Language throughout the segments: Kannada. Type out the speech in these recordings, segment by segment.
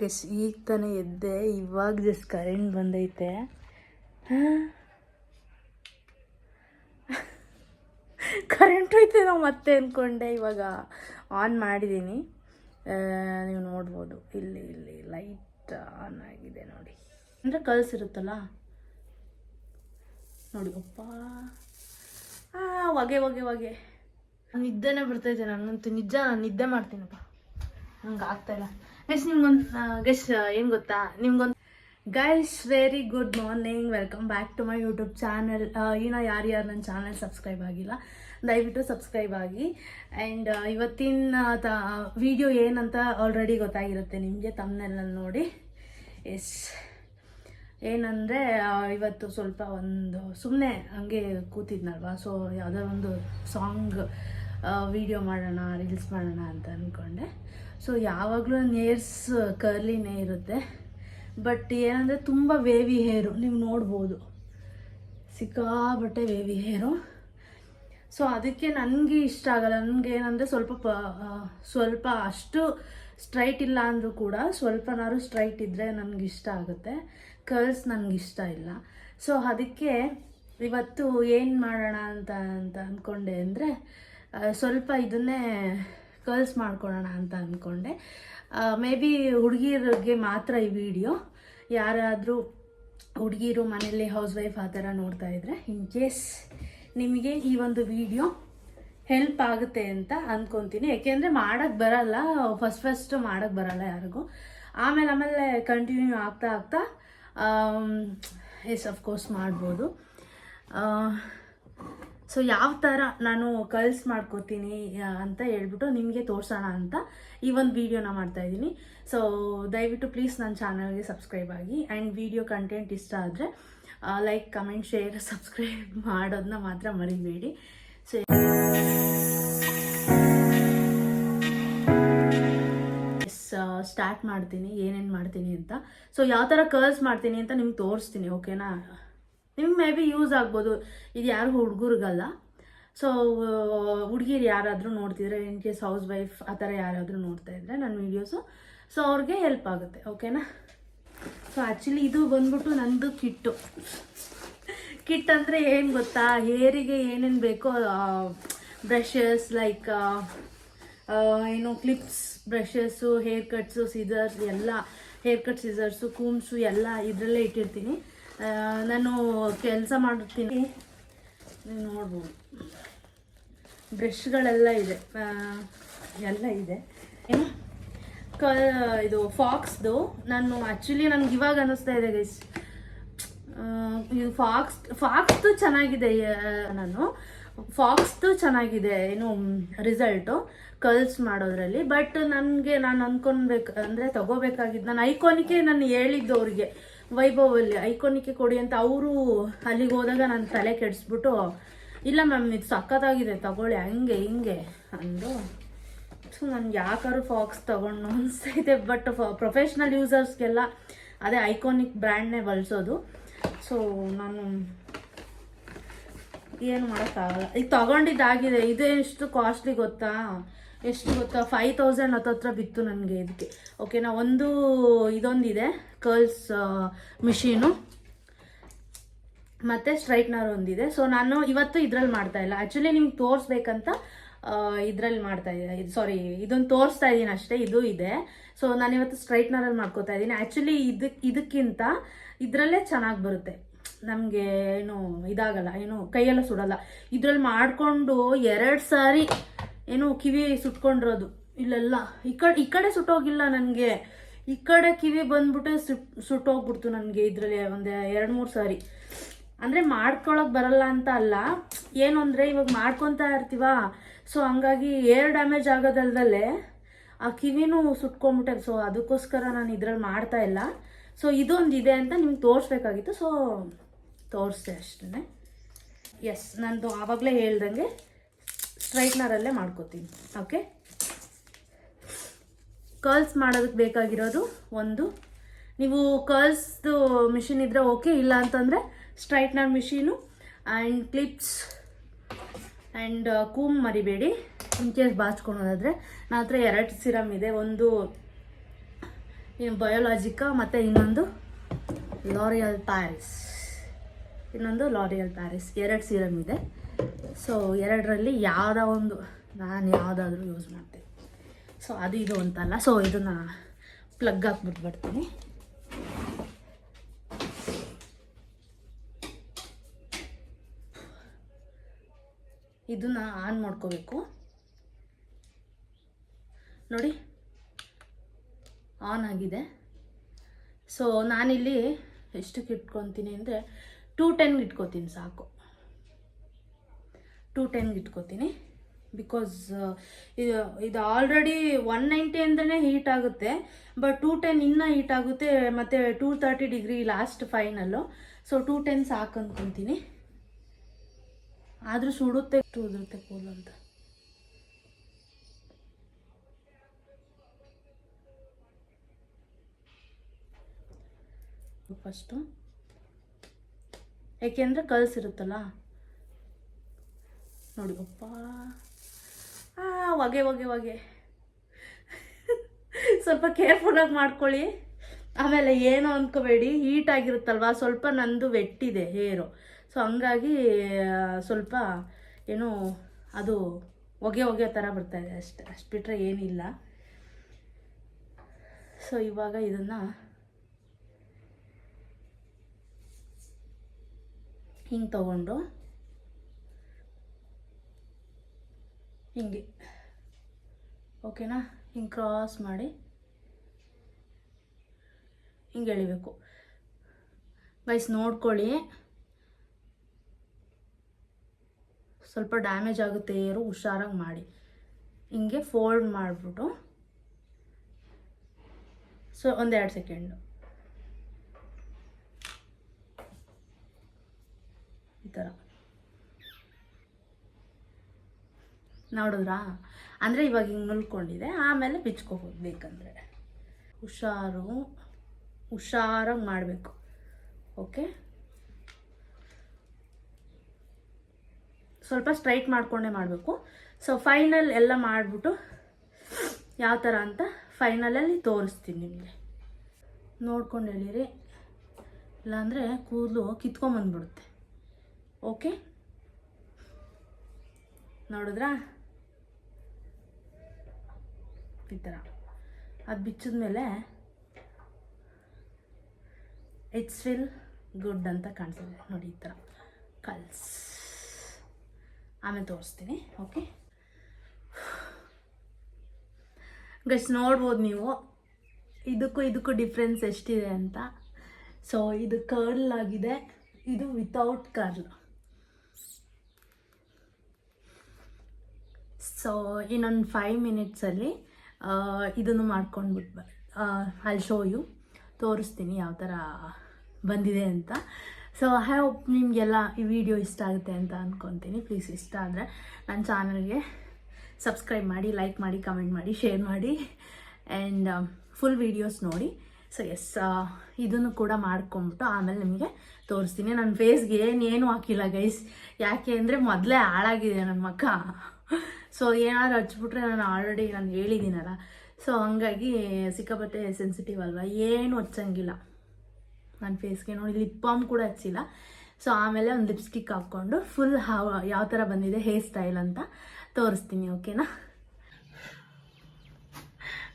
ಗಸ್ ಈಗ ತಾನೇ ಎದ್ದೆ, ಇವಾಗ ಜಸ್ಟ್ ಕರೆಂಟ್ ಬಂದೈತೆ. ಕರೆಂಟ್ ಹೋಯ್ತೆ ನಾವು ಮತ್ತೆ ಅಂದ್ಕೊಂಡೆ, ಇವಾಗ ಆನ್ ಮಾಡಿದ್ದೀನಿ. ನೀವು ನೋಡ್ಬೋದು, ಇಲ್ಲಿ ಇಲ್ಲಿ ಲೈಟ್ ಆನ್ ಆಗಿದೆ ನೋಡಿ. ಅಂದರೆ ಕಳ್ಸಿರುತ್ತಲ್ಲ ನೋಡಿ. ಅಪ್ಪ ಹೊಗೆ ಹೊಗೆ ಹೊಗೆ. ನಿದ್ದೆನೇ ಬರ್ತೈತೆ ನನಗಂತೂ. ನಾನು ನಿದ್ದೆ ಮಾಡ್ತೀನಪ್ಪ, ನಂಗೆ ಆಗ್ತಾಯಿಲ್ಲ. ನೆಕ್ಸ್ಟ್ ಗೆಸ್ ಏನು ಗೊತ್ತಾ ನಿಮ್ಗೊಂದು guys, very good morning, welcome back to my YouTube channel. ಇನ್ನು ಯಾರ್ಯಾರು ನನ್ನ ಚಾನಲ್ ಸಬ್ಸ್ಕ್ರೈಬ್ ಆಗಿಲ್ಲ ದಯವಿಟ್ಟು ಸಬ್ಸ್ಕ್ರೈಬ್ ಆಗಿ. ಆ್ಯಂಡ್ ಇವತ್ತಿನ ವಿಡಿಯೋ ಏನಂತ ಆಲ್ರೆಡಿ ಗೊತ್ತಾಗಿರುತ್ತೆ ನಿಮಗೆ ತಮ್ಮನೆಲ್ಲ ನೋಡಿ. ಎಸ್, ಏನಂದರೆ ಇವತ್ತು ಸ್ವಲ್ಪ ಒಂದು ಸುಮ್ಮನೆ ಹಂಗೆ ಕೂತಿದ್ನಲ್ವ, ಸೊ ಯಾವುದೋ ಒಂದು ಸಾಂಗ್ ವಿಡಿಯೋ ಮಾಡೋಣ, ರೀಲ್ಸ್ ಮಾಡೋಣ ಅಂತ ಅಂದ್ಕೊಂಡೆ. ಸೊ ಯಾವಾಗಲೂ ನೇರ್ಸ್ ಕರ್ಲಿನೇ ಇರುತ್ತೆ, ಬಟ್ ಏನಂದರೆ ತುಂಬ ವೇವಿ ಹೇರು, ನೀವು ನೋಡ್ಬೋದು, ಸಿಕ್ಕಾಬಟ್ಟೆ ವೇವಿ ಹೇರು. ಸೊ ಅದಕ್ಕೆ ನನಗೆ ಇಷ್ಟ ಆಗಲ್ಲ. ನನಗೆ ಏನಂದರೆ ಸ್ವಲ್ಪ ಅಷ್ಟು ಸ್ಟ್ರೈಟ್ ಇಲ್ಲ ಅಂದರೂ ಕೂಡ ಸ್ವಲ್ಪನಾದ್ರು ಸ್ಟ್ರೈಟ್ ಇದ್ದರೆ ನನಗಿಷ್ಟ ಆಗುತ್ತೆ. ಕರ್ಲ್ಸ್ ನನಗಿಷ್ಟ ಇಲ್ಲ. ಸೊ ಅದಕ್ಕೆ ಇವತ್ತು ಏನು ಮಾಡೋಣ ಅಂತ ಅಂದ್ಕೊಂಡೆ ಅಂದರೆ, ಸ್ವಲ್ಪ ಇದನ್ನೇ ಕರ್ಲ್ಸ್ ಮಾಡ್ಕೊಳ್ಳೋಣ ಅಂತ ಅಂದ್ಕೊಂಡೆ. ಮೇ ಬಿ ಹುಡುಗಿರಿಗೆ ಮಾತ್ರ ಈ ವಿಡಿಯೋ. ಯಾರಾದರೂ ಹುಡುಗಿರು ಮನೇಲಿ ಹೌಸ್ ವೈಫ್ ಆ ಥರ ನೋಡ್ತಾ ಇದ್ದರೆ, ಇನ್ ಕೇಸ್ ನಿಮಗೆ ಈ ಒಂದು ವಿಡಿಯೋ ಹೆಲ್ಪ್ ಆಗುತ್ತೆ ಅಂತ ಅಂದ್ಕೊತೀನಿ. ಯಾಕೆಂದರೆ ಮಾಡೋಕ್ಕೆ ಬರಲ್ಲ, ಫಸ್ಟ್ ಮಾಡೋಕ್ಕೆ ಬರಲ್ಲ ಯಾರಿಗೂ. ಆಮೇಲೆ ಕಂಟಿನ್ಯೂ ಆಗ್ತಾ ಎಸ್ ಅಫ್ಕೋರ್ಸ್ ಮಾಡ್ಬೋದು. ಸೊ ಯಾವ ಥರ ನಾನು ಕರ್ಲ್ಸ್ ಮಾಡ್ಕೋತೀನಿ ಅಂತ ಹೇಳ್ಬಿಟ್ಟು ನಿಮಗೆ ತೋರಿಸೋಣ ಅಂತ ಈ ಒಂದು ವಿಡಿಯೋನ ಮಾಡ್ತಾಯಿದ್ದೀನಿ. ಸೊ ದಯವಿಟ್ಟು ಪ್ಲೀಸ್ ನನ್ನ ಚಾನಲ್ಗೆ ಸಬ್ಸ್ಕ್ರೈಬ್ ಆಗಿ. ಆ್ಯಂಡ್ ವಿಡಿಯೋ ಕಂಟೆಂಟ್ ಇಷ್ಟ ಆದರೆ ಲೈಕ್, ಕಮೆಂಟ್, ಶೇರ್, ಸಬ್ಸ್ಕ್ರೈಬ್ ಮಾಡೋದನ್ನ ಮಾತ್ರ ಮರಿಬೇಡಿ. ಸೊ ಸ್ಟಾರ್ಟ್ ಮಾಡ್ತೀನಿ ಏನೇನು ಮಾಡ್ತೀನಿ ಅಂತ. ಸೊ ಯಾವ ಥರ ಕರ್ಲ್ಸ್ ಮಾಡ್ತೀನಿ ಅಂತ ನಿಮ್ಗೆ ತೋರಿಸ್ತೀನಿ, ಓಕೆನಾ? ನಿಮ್ಗೆ ಮೇ ಬಿ ಯೂಸ್ ಆಗ್ಬೋದು. ಇದು ಯಾರಿಗೂ ಹುಡುಗರಿಗಲ್ಲ. ಸೊ ಹುಡುಗಿರು ಯಾರಾದರೂ ನೋಡ್ತಿದ್ರೆ, ಇನ್ ಕೇಸ್ ಹೌಸ್ ವೈಫ್ ಆ ಥರ ಯಾರಾದರೂ ನೋಡ್ತಾ ಇದ್ದರೆ ನನ್ನ ವೀಡಿಯೋಸು, ಸೊ ಅವ್ರಿಗೆ ಹೆಲ್ಪ್ ಆಗುತ್ತೆ, ಓಕೆನಾ? ಸೊ ಆ್ಯಕ್ಚುಲಿ ಇದು ಬಂದ್ಬಿಟ್ಟು ನಂದು ಕಿಟ್ ಅಂದರೆ ಏನು ಗೊತ್ತಾ, ಹೇರಿಗೆ ಏನೇನು ಬೇಕೋ ಬ್ರಷಸ್, ಲೈಕ್ ಏನು ಕ್ಲಿಪ್ಸ್, ಬ್ರಷಸ್ಸು, ಹೇರ್ ಕಟ್ಸು, ಸಿಸರ್ಸ್ ಎಲ್ಲ, ಹೇರ್ ಕಟ್ ಸಿಸರ್ಸು, ಕೂಮ್ಸು ಎಲ್ಲ ಇದರಲ್ಲೇ ಇಟ್ಟಿರ್ತೀನಿ. ನಾನು ಕೆಲಸ ಮಾಡಿರ್ತೀನಿ, ನೀವು ನೋಡ್ಬೋದು, ಬ್ರಷ್ಗಳೆಲ್ಲ ಇದೆ, ಎಲ್ಲ ಇದೆ. ಏನು ಇದು ಫಾಕ್ಸ್ದು. ನಾನು ಆ್ಯಕ್ಚುಲಿ ನನಗೆ ಇವಾಗ ಅನ್ನಿಸ್ತಾ ಇದೆ ಗೈಸ್, ಇದು ಫಾಕ್ಸ್ದು ಚೆನ್ನಾಗಿದೆ. ಫಾಕ್ಸ್ದು ಚೆನ್ನಾಗಿದೆ ಏನು ರಿಸಲ್ಟು ಕರ್ಲ್ಸ್ ಮಾಡೋದ್ರಲ್ಲಿ. ಬಟ್ ನಾನು ಅಂದ್ಕೊಳ್ಬೇಕು ಅಂದರೆ ತಗೋಬೇಕಾಗಿದ್ದು, ನಾನು ಐಕಾನಿಕ್ಕೆ ನಾನು ಹೇಳಿದ್ದು ಅವ್ರಿಗೆ, ವೈಭವಲ್ಲಿ ಐಕಾನಿಕ್ಕೆ ಕೊಡಿ ಅಂತ. ಅವರು ಅಲ್ಲಿಗೆ ಹೋದಾಗ ನಾನು ತಲೆ ಕೆಡಿಸ್ಬಿಟ್ಟು, ಇಲ್ಲ ಮ್ಯಾಮ್ ಇದು ಸಖತ್ತಾಗಿದೆ ತಗೊಳ್ಳಿ ಹಂಗೆ ಹಿಂಗೆ ಅಂದು. ಸೊ ನನಗೆ ಯಾಕಾದ್ರು ಫಾಕ್ಸ್ ತೊಗೊಂಡು ಅನಿಸ್ತೈತೆ. ಬಟ್ ಪ್ರೊಫೆಷ್ನಲ್ ಯೂಸರ್ಸ್ಗೆಲ್ಲ ಅದೇ ಐಕಾನಿಕ್ ಬ್ರ್ಯಾಂಡ್ನೇ ಬಳಸೋದು. ಸೊ ನಾನು ಏನು ಮಾಡೋಕ್ಕಾಗಲ್ಲ. ಈಗ ತೊಗೊಂಡಿದ್ದಾಗಿದೆ. ಇದು ಎಷ್ಟು ಕಾಸ್ಟ್ಲಿ ಗೊತ್ತಾ? 5000 ಹತ್ರ ಬಿತ್ತು ನನಗೆ ಇದಕ್ಕೆ, ಓಕೆನಾ? ಇದೊಂದಿದೆ ಕರ್ಲ್ಸ್ ಮಿಷೀನು, ಮತ್ತು ಸ್ಟ್ರೈಟ್ನರ್ ಒಂದಿದೆ. ಸೊ ನಾನು ಇವತ್ತು ಇದ್ರಲ್ಲಿ ಮಾಡ್ತಾಯಿಲ್ಲ, ಆ್ಯಕ್ಚುಲಿ ನಿಮ್ಗೆ ತೋರಿಸ್ಬೇಕಂತ ಇದರಲ್ಲಿ ಮಾಡ್ತಾಯಿದ್ದೆ. ಸಾರಿ, ಇದೊಂದು ತೋರಿಸ್ತಾ ಇದ್ದೀನಿ ಅಷ್ಟೇ. ಇದು ಇದೆ. ಸೊ ನಾನಿವತ್ತು ಸ್ಟ್ರೈಟ್ನರಲ್ಲಿ ಮಾಡ್ಕೋತಾ ಇದ್ದೀನಿ. ಆ್ಯಕ್ಚುಲಿ ಇದಕ್ಕಿಂತ ಇದರಲ್ಲೇ ಚೆನ್ನಾಗಿ ಬರುತ್ತೆ ನಮಗೆ, ಏನು ಇದಾಗಲ್ಲ, ಏನು ಕೈಯೆಲ್ಲ ಸುಡಲ್ಲ. ಇದರಲ್ಲಿ ಮಾಡಿಕೊಂಡು 2 ಸಾರಿ ಏನು ಕಿವಿ ಸುಟ್ಕೊಂಡಿರೋದು. ಇಲ್ಲೆಲ್ಲ ಈ ಕಡೆ ಸುಟ್ಟೋಗಿಲ್ಲ ನನಗೆ, ಈ ಕಡೆ ಕಿವಿ ಬಂದ್ಬಿಟ್ಟು ಸುಟ್ಟೋಗ್ಬಿಡ್ತು ನನಗೆ ಇದರಲ್ಲಿ ಒಂದು 2-3 ಸಾರಿ. ಅಂದರೆ ಮಾಡ್ಕೊಳಕ್ಕೆ ಬರಲ್ಲ ಅಂತ ಅಲ್ಲ, ಏನು ಅಂದರೆ ಇವಾಗ ಮಾಡ್ಕೊತಾ ಇರ್ತೀವ, ಸೊ ಹಂಗಾಗಿ ಏರ್ ಡ್ಯಾಮೇಜ್ ಆಗೋದಲ್ದಲ್ಲೇ ಆ ಕಿವಿನೂ ಸುಟ್ಕೊಂಡ್ಬಿಟ್ಟೆ. ಸೊ ಅದಕ್ಕೋಸ್ಕರ ನಾನು ಇದ್ರಲ್ಲಿ ಮಾಡ್ತಾ ಇಲ್ಲ. ಸೊ ಇದೊಂದಿದೆ ಅಂತ ನಿಮ್ಗೆ ತೋರಿಸ್ಬೇಕಾಗಿತ್ತು, ಸೊ ತೋರಿಸ್ದೆ ಅಷ್ಟೇ. ಎಸ್, ನಂದು ಆವಾಗಲೇ ಹೇಳ್ದಂಗೆ ಸ್ಟ್ರೈಟ್ನರಲ್ಲೇ ಮಾಡ್ಕೋತೀನಿ, ಓಕೆ? ಕರ್ಲ್ಸ್ ಮಾಡೋದಕ್ಕೆ ಬೇಕಾಗಿರೋದು ನೀವು ಕರ್ಲ್ಸ್ದು ಮಿಷಿನ್ ಇದ್ದರೆ ಓಕೆ, ಇಲ್ಲ ಅಂತಂದರೆ straightener machine and clips and comb ಮರಿಬೇಡಿ. ಇನ್ ಕೇಸ್ ಬಾಚ್ಕೊಳೋದಾದರೆ ನನ್ನ ಹತ್ರ 2 ಸಿರಮ್ ಇದೆ. ಒಂದು ಇನ್ನು ಬಯೋಲಾಜಿಕಾ ಮತ್ತು ಇನ್ನೊಂದು ಲಾರಿಯಲ್ ಪ್ಯಾರಿಸ್. ಎರಡು ಸೀರಮ್ ಇದೆ. ಸೊ ಎರಡರಲ್ಲಿ ಯಾವುದೋ ಒಂದು ನಾನು ಯಾವುದಾದ್ರೂ ಯೂಸ್ ಮಾಡ್ತೀನಿ. ಸೊ ಅದು ಇದು ಅಂತಲ್ಲ. ಸೊ ಇದನ್ನು ಪ್ಲಗ್ ಹಾಕ್ಬಿಟ್ಟು ಬರ್ತೀನಿ. ಇದನ್ನು ಆನ್ ಮಾಡ್ಕೋಬೇಕು. ನೋಡಿ ಆನ್ ಆಗಿದೆ. ಸೊ ನಾನಿಲ್ಲಿ ಎಷ್ಟಕ್ಕೆ ಇಟ್ಕೊತೀನಿ ಅಂದರೆ 210 ಇಟ್ಕೋತೀನಿ ಸಾಕು. 210 ಇಟ್ಕೋತೀನಿ. ಬಿಕಾಸ್ ಇದು ಆಲ್ರೆಡಿ 190 ಅಂತಲೇ ಹೀಟ್ ಆಗುತ್ತೆ. ಬಟ್ 210 ಇನ್ನೂ ಹೀಟ್ ಆಗುತ್ತೆ. ಮತ್ತು 230 ಡಿಗ್ರಿ ಲಾಸ್ಟ್ ಫೈನಲ್ಲು. ಸೊ 210 ಸಾಕು ಅಂದ್ಕೊತೀನಿ. ಆದರೂ ಸುಡುತ್ತೆ, ಉದುರುತ್ತೆ ಕೂಲ್ ಅಂತ. ಫಸ್ಟು ಏಕೆಂದರೆ ಕಲ್ಸಿರುತ್ತಲ್ಲ ನೋಡಿ. ಅಪ್ಪ ಹೊಗೆ ಸ್ವಲ್ಪ ಕೇರ್ಫುಲ್ಲಾಗಿ ಮಾಡ್ಕೊಳ್ಳಿ. ಆಮೇಲೆ ಏನು ಅಂದ್ಕೋಬೇಡಿ, ಹೀಟ್ ಆಗಿರುತ್ತಲ್ವ, ಸ್ವಲ್ಪ ನಂದು ವೆಟ್ಟಿದೆ ಹೇರು. ಸೊ ಹಂಗಾಗಿ ಸ್ವಲ್ಪ ಏನೋ ಅದು ಹೊಗೆ ಥರ ಬರ್ತಾಯಿದೆ ಅಷ್ಟು ಬಿಟ್ಟರೆ ಏನಿಲ್ಲ. ಸೊ ಇವಾಗ ಇದನ್ನು ಹಿಂಗೆ ತಗೊಂಡು ಹಿಂಗೆ ಓಕೆನಾ, ಹಿಂಗೆ ಕ್ರಾಸ್ ಮಾಡಿ ಹಿಂಗೆ ಎಳಿಬೇಕು. ಗೈಸ್ ನೋಡ್ಕೊಳ್ಳಿ, ಸ್ವಲ್ಪ ಡ್ಯಾಮೇಜ್ ಆಗುತ್ತೆ ಏರು, ಹುಷಾರಾಗಿ ಮಾಡಿ. ಹಿಂಗೆ ಫೋಲ್ಡ್ ಮಾಡಿಬಿಟ್ಟು ಸೊ 1-2 ಸೆಕೆಂಡು ಈ ಥರ ನೋಡಿದ್ರಾ. ಅಂದರೆ ಇವಾಗ ಹಿಂಗೆ ಮುಲ್ಕೊಂಡಿದೆ, ಆಮೇಲೆ ಬಿಚ್ಕೋಬೋದು ಬೇಕಂದರೆ. ಹುಷಾರಾಗಿ ಮಾಡಬೇಕು. ಓಕೆ, ಸ್ವಲ್ಪ ಸ್ಟ್ರೈಟ್ ಮಾಡಿಕೊಂಡೇ ಮಾಡಬೇಕು. ಸೊ ಫೈನಲ್ ಎಲ್ಲ ಮಾಡಿಬಿಟ್ಟು ಯಾವ ಥರ ಅಂತ ಫೈನಲಲ್ಲಿ ತೋರಿಸ್ತೀನಿ ನಿಮಗೆ. ನೋಡ್ಕೊಂಡು ಹೇಳಿರಿ, ಇಲ್ಲಾಂದರೆ ಕೂದಲು ಕಿತ್ಕೊಂಬಂದ್ಬಿಡುತ್ತೆ. ಓಕೆ, ನೋಡಿದ್ರಾ ಈ ಥರ. ಅದು ಬಿಚ್ಚಿದ್ಮೇಲೆ ಇಟ್ಸ್ ಫೀಲ್ ಗುಡ್ ಅಂತ ಕಾಣಿಸ್ತದೆ ನೋಡಿ, ಈ ಥರ ಕಲ್ಸ್. ಆಮೇಲೆ ತೋರಿಸ್ತೀನಿ. ಓಕೆ ಗೈಸ್, ನೋಡ್ಬೋದು ನೀವು ಇದಕ್ಕೂ ಡಿಫ್ರೆನ್ಸ್ ಎಷ್ಟಿದೆ ಅಂತ. ಸೊ ಇದು ಕರ್ಲ್ ಆಗಿದೆ, ಇದು ವಿತೌಟ್ ಕರ್ಲ್. ಸೊ ಇನ್ನೊಂದು 5 ಮಿನಿಟ್ಸಲ್ಲಿ ಇದನ್ನು ಮಾಡ್ಕೊಂಡ್ಬಿಟ್ಟು ಐ ಶೋ ಯು, ತೋರಿಸ್ತೀನಿ ಯಾವ ಥರ ಬಂದಿದೆ ಅಂತ. ಸೊ ಐ ಹೋಪ್ ನಿಮಗೆಲ್ಲ ಈ ವಿಡಿಯೋ ಇಷ್ಟ ಆಗುತ್ತೆ ಅಂತ ಅಂದ್ಕೊತೀನಿ. ಪ್ಲೀಸ್ ಇಷ್ಟ ಆದರೆ ನನ್ನ ಚಾನಲ್ಗೆ ಸಬ್ಸ್ಕ್ರೈಬ್ ಮಾಡಿ, ಲೈಕ್ ಮಾಡಿ, ಕಮೆಂಟ್ ಮಾಡಿ, ಶೇರ್ ಮಾಡಿ ಆ್ಯಂಡ್ ಫುಲ್ ವೀಡಿಯೋಸ್ ನೋಡಿ. ಸೊ ಎಸ್, ಇದನ್ನು ಕೂಡ ಮಾಡ್ಕೊಂಬಿಟ್ಟು ಆಮೇಲೆ ನಿಮಗೆ ತೋರಿಸ್ತೀನಿ. ನನ್ನ ಫೇಸ್ಗೆ ಏನು ಹಾಕಿಲ್ಲ ಗೈಸ್, ಯಾಕೆ ಅಂದರೆ ಮೊದಲೇ ಹಾಳಾಗಿದೆ ನನ್ನ ಮುಖ. ಸೊ ಏನಾದ್ರು ಹಚ್ಬಿಟ್ರೆ ನಾನು ಹೇಳಿದ್ದೀನಲ್ಲ. ಸೊ ಹಂಗಾಗಿ ಸಿಕ್ಕಾಪಟ್ಟೆ ಸೆನ್ಸಿಟಿವ್ ಅಲ್ವಾ, ಏನು ಹಚ್ಚಂಗಿಲ್ಲ ನನ್ನ ಫೇಸ್ಗೆ. ನೋಡಿ, ಲಿಪ್ ಬಾಮ್ ಕೂಡ ಹಚ್ಚಿಲ್ಲ. ಸೊ ಆಮೇಲೆ ಒಂದು ಲಿಪ್ಸ್ಟಿಕ್ ಹಾಕ್ಕೊಂಡು ಫುಲ್ ಯಾವ ಥರ ಬಂದಿದೆ ಹೇರ್ ಸ್ಟೈಲ್ ಅಂತ ತೋರಿಸ್ತೀನಿ. ಓಕೆನಾ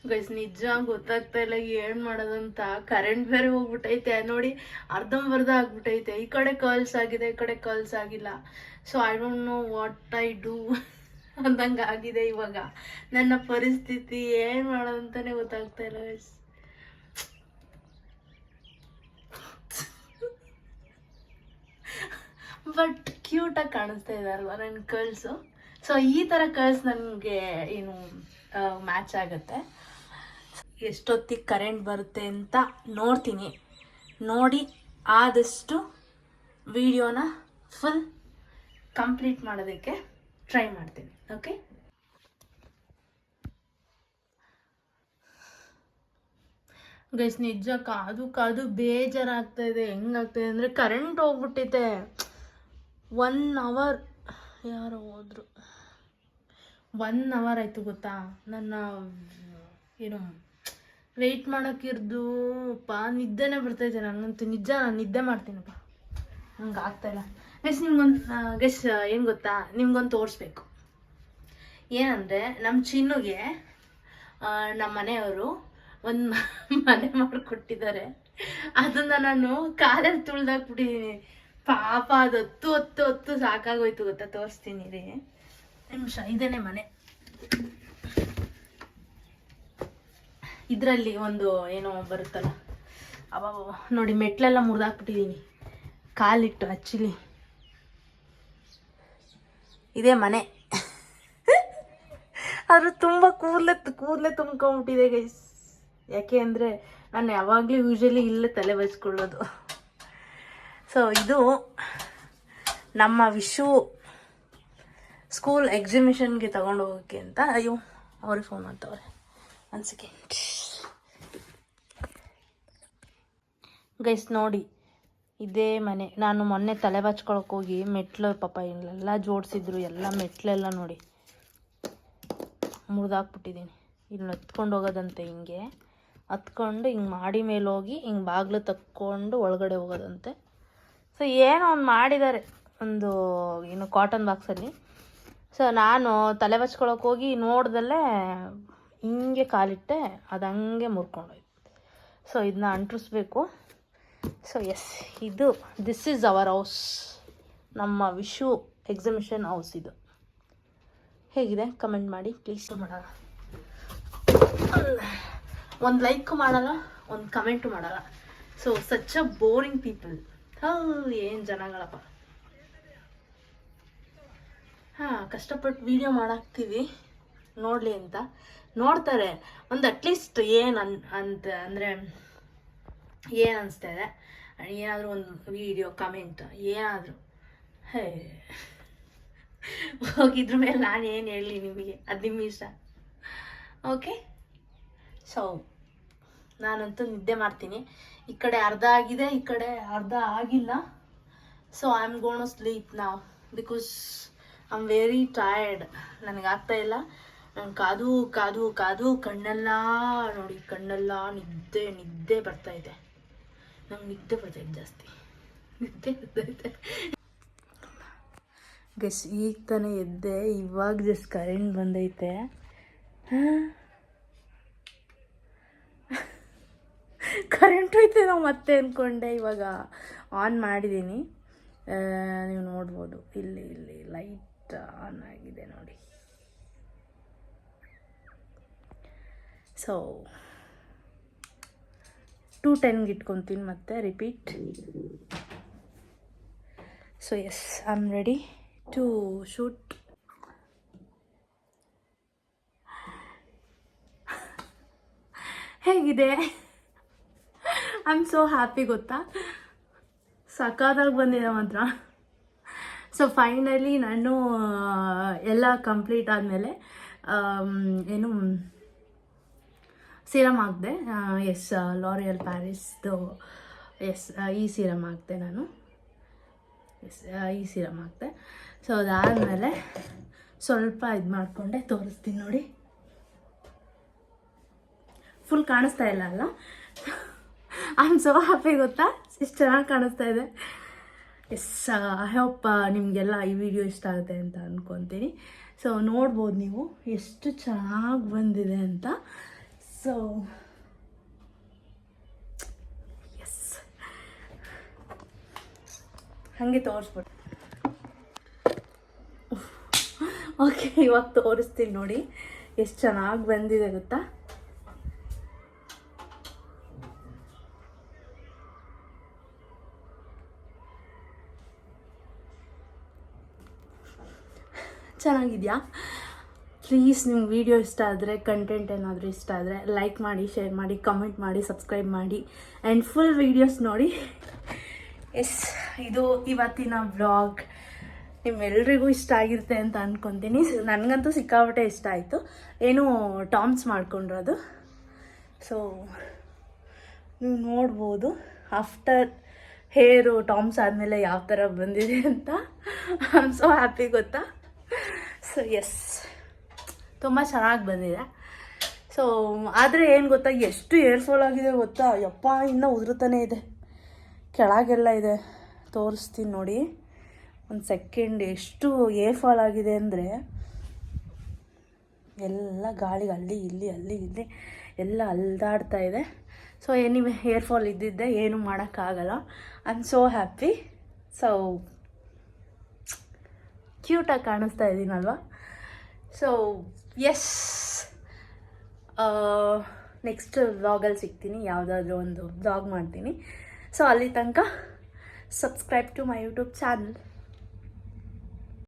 ಗೈಸ್, ನಿಜ ಗೊತ್ತಾಗ್ತಾ ಇಲ್ಲ ಏನು ಮಾಡೋದಂತ. ಕರೆಂಟ್ ಬೇರೆ ಹೋಗ್ಬಿಟ್ಟೈತೆ ನೋಡಿ, ಅರ್ಧಂಬರ್ಧ ಆಗ್ಬಿಟ್ಟೈತೆ. ಈ ಕಡೆ ಕರ್ಲ್ಸ್ ಆಗಿದೆ, ಈ ಕಡೆ ಕರ್ಲ್ಸ್ ಆಗಿಲ್ಲ. So I don't know what I do ಅಂದಂಗೆ ಆಗಿದೆ ಇವಾಗ ನನ್ನ ಪರಿಸ್ಥಿತಿ. ಏನು ಮಾಡೋದಂತಾನೆ ಗೊತ್ತಾಗ್ತಾ ಇಲ್ಲ ಗೈಸ್. ಬಟ್ ಕ್ಯೂಟಾಗಿ ಕಾಣಿಸ್ತಾ ಇದೆ ಅಲ್ವಾ ನನ್ನ ಕರ್ಲ್ಸು. ಸೊ ಈ ಥರ ಕರ್ಲ್ಸ್ ನನಗೆ ಏನು ಮ್ಯಾಚ್ ಆಗುತ್ತೆ. ಎಷ್ಟೊತ್ತಿಗೆ ಕರೆಂಟ್ ಬರುತ್ತೆ ಅಂತ ನೋಡ್ತೀನಿ. ನೋಡಿ ಆದಷ್ಟು ವಿಡಿಯೋನ ಫುಲ್ ಕಂಪ್ಲೀಟ್ ಮಾಡೋದಕ್ಕೆ ಟ್ರೈ ಮಾಡ್ತೀನಿ. ಓಕೆ ಗೈಸ್, ನಿಜ ಕಾದು ಬೇಜಾರಾಗ್ತಾ ಇದೆ. ಹೆಂಗಾಗ್ತಾಯಿದೆ ಅಂದರೆ ಕರೆಂಟ್ ಹೋಗ್ಬಿಟ್ಟಿದೆ. 1 ಅವರ್ ಯಾರೋ ಹೋದ್ರು, 1 ಅವರ್ ಆಯಿತು ಗೊತ್ತಾ. ನನ್ನ ವೆಯ್ಟ್ ಮಾಡೋಕ್ಕಿರ್ದು ನಿದ್ದೆನೇ ಬರ್ತೈತೆ ನನಗಂತೂ. ನಿಜ ನಾನು ನಿದ್ದೆ ಮಾಡ್ತೀನಪ್ಪ, ನಂಗೆ ಆಗ್ತಾಯಿಲ್ಲ. ನೆಕ್ಸ್ಟ್ ನಿಮ್ಗೊಂದು ಏನು ಗೊತ್ತಾ, ನಿಮ್ಗೊಂದು ತೋರಿಸ್ಬೇಕು. ಏನಂದರೆ ನಮ್ಮ ಚಿನ್ನುಗೆ ನಮ್ಮ ಮನೆಯವರು ಒಂದು ಮನೆ ಮಾಡಿಕೊಟ್ಟಿದ್ದಾರೆ. ಅದನ್ನು ನಾನು ಕಾಲಲ್ಲಿ ತುಳಿದಾಕ್ಬಿಟ್ಟಿದ್ದೀನಿ. ಪಾಪ ಅದು ಹೊತ್ತು ಸಾಕಾಗೋಯ್ತು ಗೊತ್ತಾ. ತೋರಿಸ್ತೀನಿ ರೀ, ನಿಮಿಷ. ಇದೇನೆ ಮನೆ. ಇದರಲ್ಲಿ ಒಂದು ಏನೋ ಬರುತ್ತಲ್ಲ, ಅವಾಗ ನೋಡಿ ಮೆಟ್ಲೆಲ್ಲ ಮುರಿದಾಕ್ಬಿಟ್ಟಿದ್ದೀನಿ ಕಾಲಿಟ್ಟು. ಆ್ಯಕ್ಚುಲಿ ಇದೇ ಮನೆ. ಆದರೂ ತುಂಬ ಕೂದಲೇ ತುಂಬ್ಕೊಂಬಿಟ್ಟಿದೆ ಗೈಸ್. ಯಾಕೆ ಅಂದರೆ ನಾನು ಯಾವಾಗಲೂ ಯೂಶ್ವಲಿ ಇಲ್ಲೇ ತಲೆ ಬಚ್ಕೊಳ್ಳೋದು. ಸೊ ಇದು ನಮ್ಮ ವಿಶು ಸ್ಕೂಲ್ ಎಕ್ಸಿಬಿಷನ್ಗೆ ತಗೊಂಡು ಹೋಗೋಕ್ಕೆ ಅಂತ. ಅಯ್ಯೋ, ಅವ್ರಿಗೆ ಫೋನ್ ಮಾಡ್ತವ್ರೆ, 1 ಸೆಕೆಂಡ್ ಗೈಸ್. ನೋಡಿ ಇದೇ ಮನೆ. ನಾನು ಮೊನ್ನೆ ತಲೆ ಬಚ್ಕೊಳಕ್ಕೆ ಹೋಗಿ ಮೆಟ್ಲು ಪಾಪ ಇಲ್ಲೆಲ್ಲ ಜೋಡಿಸಿದ್ರು, ಎಲ್ಲ ಮೆಟ್ಲೆಲ್ಲ ನೋಡಿ ಮುರಿದಾಕ್ಬಿಟ್ಟಿದ್ದೀನಿ. ಇಲ್ಲಿ ಹತ್ಕೊಂಡು ಹೋಗೋದಂತೆ, ಹಿಂಗೆ ಹತ್ಕೊಂಡು ಹಿಂಗೆ ಮಾಡಿ ಮೇಲೆ ಹೋಗಿ ಹಿಂಗೆ ಬಾಗಿಲು ತಕ್ಕೊಂಡು ಒಳಗಡೆ ಹೋಗೋದಂತೆ. ಸೊ ಏನೋ ಒಂದು ಮಾಡಿದ್ದಾರೆ, ಒಂದು ಏನು ಕಾಟನ್ ಬಾಕ್ಸಲ್ಲಿ. ಸೊ ನಾನು ತಲೆ ಬಚ್ಕೊಳಕ್ಕೆ ಹೋಗಿ ನೋಡ್ದಲ್ಲೇ ಹಿಂಗೆ ಕಾಲಿಟ್ಟೆ, ಅದು ಹಂಗೆ ಮುರ್ಕೊಂಡೋಯ್ತು. ಸೊ ಇದನ್ನ ಅಂಟಿಸ್ಬೇಕು. So yes, this is our house. ನಮ್ಮ ವಿಶು ಎಕ್ಸಿಬಿಷನ್ ಹೌಸ್ ಇದು. ಹೇಗಿದೆ ಕಮೆಂಟ್ ಮಾಡಿ ಪ್ಲೀಸ್. ಮಾಡೋಣ, ಒಂದು ಲೈಕ್ ಮಾಡಲ್ಲ, ಒಂದು ಕಮೆಂಟು ಮಾಡಲ್ಲ. So such a boring people. ಏನು ಜನಗಳಪ್ಪ. ಕಷ್ಟಪಟ್ಟು ವಿಡಿಯೋ ಮಾಡಾಕ್ತೀವಿ ನೋಡಲಿ ಅಂತ. ನೋಡ್ತಾರೆ ಒಂದು ಅಟ್ಲೀಸ್ಟ್ ಏನು ಅಂತ ಅಂದರೆ ಏನು ಅನಿಸ್ತಾ ಇದೆ, ಏನಾದರೂ ಒಂದು ವಿಡಿಯೋ ಕಮೆಂಟ್ ಏನಾದರೂ. ಹೋಗಿದ್ರ ಮೇಲೆ ನಾನು ಏನು ಹೇಳಲಿ ನಿಮಗೆ, ಅದು ನಿಮ್ಮ ಇಷ್ಟ. ಓಕೆ, ಸೊ ನಾನಂತೂ ನಿದ್ದೆ ಮಾಡ್ತೀನಿ. ಈ ಕಡೆ ಅರ್ಧ ಆಗಿದೆ, ಈ ಕಡೆ ಅರ್ಧ ಆಗಿಲ್ಲ. So I am going to sleep now because I am very tired. ನನಗಾಗ್ತಾಯಿಲ್ಲ. ನಾನು ಕಾದು ಕಣ್ಣೆಲ್ಲ ನೋಡಿ, ಕಣ್ಣೆಲ್ಲ ನಿದ್ದೆ ಬರ್ತಾಯಿದೆ. ನಂಗೆ ನಿದ್ದೆ ಬರ್ತೈತೆ, ಜಾಸ್ತಿ ನಿದ್ದೆ ಬರ್ತೈತೆ. ಗಸ್ ಈಗ ತಾನೇ ಎದ್ದೆ, ಇವಾಗ ಜಸ್ಟ್ ಕರೆಂಟ್ ಬಂದೈತೆ. ಕರೆಂಟ್ ಹೋಯ್ತು ನಾವು ಮತ್ತೆ ಅಂದ್ಕೊಂಡೆ. ಇವಾಗ ಆನ್ ಮಾಡಿದ್ದೀನಿ, ನೀವು ನೋಡ್ಬೋದು. ಇಲ್ಲಿ ಲೈಟ್ ಆನ್ ಆಗಿದೆ ನೋಡಿ. ಸೊ 2:10 ಇಟ್ಕೊತೀನಿ ಮತ್ತೆ repeat. So yes, I am ready to shoot. ಹೇಗಿದೆ? ಐ ಆಮ್ ಸೋ ಹ್ಯಾಪಿ ಗೊತ್ತಾ, ಸಖತ್ತಾಗಿ ಬಂದಿದೆ ಮಾತ್ರ. ಸೊ ಫೈನಲಿ ನಾನು ಎಲ್ಲ ಕಂಪ್ಲೀಟ್ ಆದಮೇಲೆ ಏನು ಸೀರಮ್ ಹಾಕಿದೆ. ಎಸ್, ಲಾರಿಯಲ್ ಪ್ಯಾರಿಸ್ದು ಈ ಸೀರಮ್ ಹಾಕಿದೆ ನಾನು. ಈ ಸೀರಮ್ ಹಾಕಿದೆ. ಸೊ ಅದಾದಮೇಲೆ ಸ್ವಲ್ಪ ಇದು ಮಾಡಿಕೊಂಡೆ, ತೋರಿಸ್ತೀನಿ ನೋಡಿ. ಫುಲ್ ಕಾಣಿಸ್ತಾ ಇಲ್ಲ ಅಲ್ಲ? ಐ ಆಮ್ ಸೋ ಹ್ಯಾಪಿ ಗೊತ್ತಾ, ಎಷ್ಟು ಚೆನ್ನಾಗಿ ಕಾಣಿಸ್ತಾ ಇದೆ. ಎಸ್, ಐ ಹೋಪ್ ನಿಮಗೆಲ್ಲ ಈ ವಿಡಿಯೋ ಇಷ್ಟ ಆಗುತ್ತೆ ಅಂತ ಅಂದ್ಕೊತೀನಿ. ಸೊ ನೋಡ್ಬೋದು ನೀವು ಎಷ್ಟು ಚೆನ್ನಾಗಿ ಬಂದಿದೆ ಅಂತ. ಸೊ ಎಸ್, ಹಾಗೆ ತೋರಿಸ್ಬಿಟ್ಟು. ಓಕೆ, ಇವಾಗ ತೋರಿಸ್ತೀನಿ ನೋಡಿ ಎಷ್ಟು ಚೆನ್ನಾಗಿ ಬಂದಿದೆ ಗೊತ್ತಾ. ಚೆನ್ನಾಗಿದೆಯಾ? ಪ್ಲೀಸ್ ನಿಮ್ಗೆ ವಿಡಿಯೋ ಇಷ್ಟ ಆದರೆ, ಕಂಟೆಂಟ್ ಏನಾದರೂ ಇಷ್ಟ ಆದರೆ ಲೈಕ್ ಮಾಡಿ, ಶೇರ್ ಮಾಡಿ, ಕಮೆಂಟ್ ಮಾಡಿ, ಸಬ್ಸ್ಕ್ರೈಬ್ ಮಾಡಿ ಆ್ಯಂಡ್ ಫುಲ್ ವೀಡಿಯೋಸ್ ನೋಡಿ. ಎಸ್, ಇದು ಇವತ್ತಿನ ವ್ಲಾಗ್. ನಿಮ್ಮೆಲ್ರಿಗೂ ಇಷ್ಟ ಆಗಿರುತ್ತೆ ಅಂತ ಅಂದ್ಕೊತೀನಿ. ನನಗಂತೂ ಸಿಕ್ಕಾಪಟ್ಟೆ ಇಷ್ಟ ಆಯಿತು. ಏನು ಟಾಮ್ಸ್ ಮಾಡ್ಕೊಂಡಿರೋದು. ಸೊ ನೀವು ನೋಡ್ಬೋದು ಆಫ್ಟರ್ ಹೇರು ಟಾಮ್ಸ್ ಆದಮೇಲೆ ಯಾವ ಥರ ಬಂದಿದೆ ಅಂತ. ಐ ಆಮ್ ಸೋ ಹ್ಯಾಪಿ ಗೊತ್ತಾ. ಸೊ ಎಸ್, ತುಂಬ ಚೆನ್ನಾಗಿ ಬಂದಿದೆ. ಸೊ ಸೊ ಆದರೆ ಏನು ಗೊತ್ತಾ, ಎಷ್ಟು ಏರ್ ಫಾಲ್ ಆಗಿದೆ ಗೊತ್ತಾ, ಯಪ್ಪ ಇನ್ನೂ ಉದುರುತ್ತಾನೆ ಇದೆ, ಕೆಳಗೆಲ್ಲ ಇದೆ. ತೋರಿಸ್ತೀನಿ ನೋಡಿ ಒಂದು ಸೆಕೆಂಡ್. ಎಷ್ಟು ಏರ್ ಫಾಲ್ ಆಗಿದೆ ಅಂದರೆ ಎಲ್ಲ ಗಾಳಿಗೆ ಅಲ್ಲಿ ಇಲ್ಲಿ ಎಲ್ಲ ಅಲ್ದಾಡ್ತಾ ಇದೆ. ಸೊ ಎನಿವೆ ಏರ್ ಫಾಲ್ ಇದ್ದಿದ್ದೆ, ಏನೂ ಮಾಡೋಕ್ಕಾಗಲ್ಲ. I am so happy. So ಕ್ಯೂಟಾಗಿ ಕಾಣಿಸ್ತಾ ಇದ್ದೀನಲ್ವ. ಸೊ ಎಸ್, ನೆಕ್ಸ್ಟ್ ವ್ಲಾಗಲ್ಲಿ ಸಿಗ್ತೀನಿ, ಯಾವುದಾದ್ರೂ ಒಂದು ವ್ಲಾಗ್ ಮಾಡ್ತೀನಿ. ಸೊ ಅಲ್ಲಿ ತನಕ subscribe to my YouTube channel.